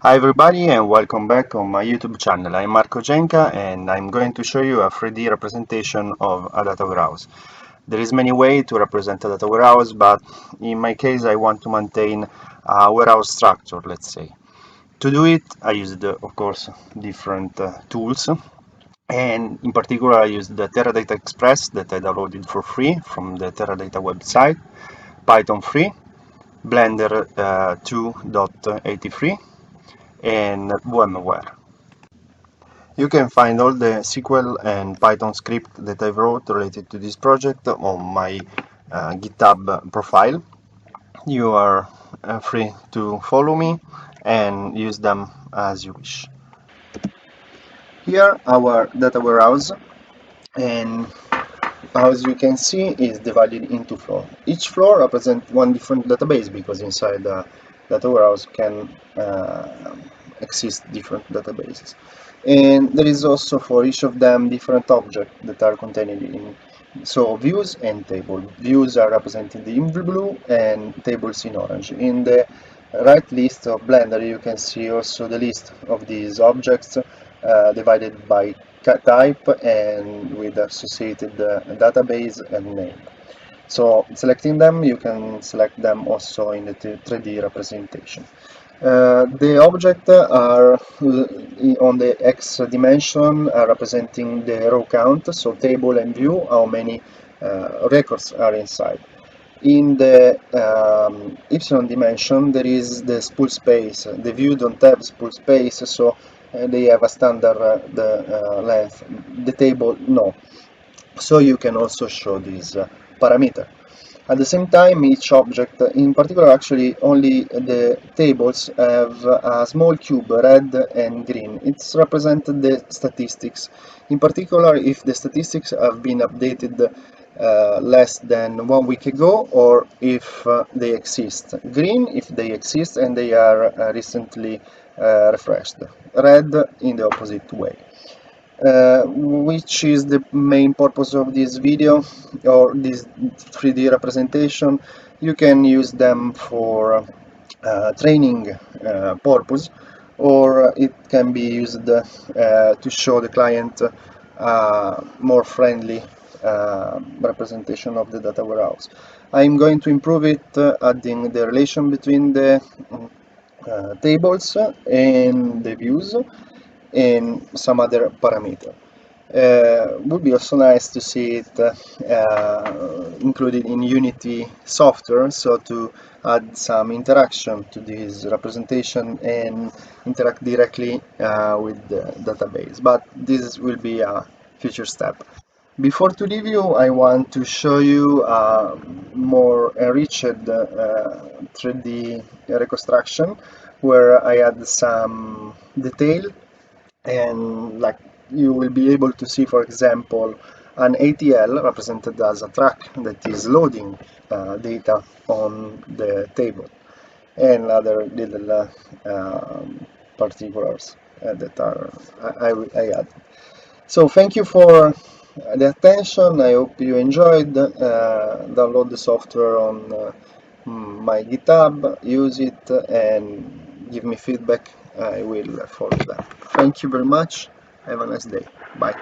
Hi everybody and welcome back on my YouTube channel. I'm Marco Genca and I'm going to show you a 3D representation of a data warehouse. There is many ways to represent a data warehouse, but in my case I want to maintain a warehouse structure, let's say. To do it, I used, of course, different tools, and in particular I used the Teradata Express that I downloaded for free from the Teradata website, Python 3, Blender 2.83, and VMware. You can find all the SQL and Python script that I wrote related to this project on my GitHub profile. You are free to follow me and use them as you wish. Here our data warehouse, and as you can see is divided into floors. Each floor represents one different database because inside the data warehouse can exist different databases. And there is also for each of them different objects that are contained in views and tables. Views are represented in blue and tables in orange. In the right list of Blender you can see also the list of these objects divided by type and with associated database and name. So selecting them, you can select them also in the 3D representation. The objects are on the X dimension representing the row count, so table and view, how many records are inside. In the Y dimension, there is the spool space. The view don't have spool space, so they have a standard length. The table, no. So you can also show this parameter. At the same time, each object, in particular actually only the tables, have a small cube, red and green. It's represented the statistics. In particular, if the statistics have been updated less than 1 week ago, or if they exist. Green if they exist and they are recently refreshed. Red in the opposite way. Which is the main purpose of this video or this 3D representation. You can use them for training purpose, or it can be used to show the client more friendly representation of the data warehouse. I'm going to improve it adding the relation between the tables and the views and some other parameter. Would be also nice to see it included in Unity software, so to add some interaction to this representation and interact directly with the database. But this will be a future step. Before to leave you, I want to show you a more enriched 3D reconstruction where I add some detail, and like you will be able to see, for example, an ATL represented as a track that is loading data on the table, and other little particulars that are I add. So thank you for the attention. I hope you enjoyed. Download the software on my GitHub, use it, and give me feedback. I will follow that. Thank you very much. Have a nice day. Bye.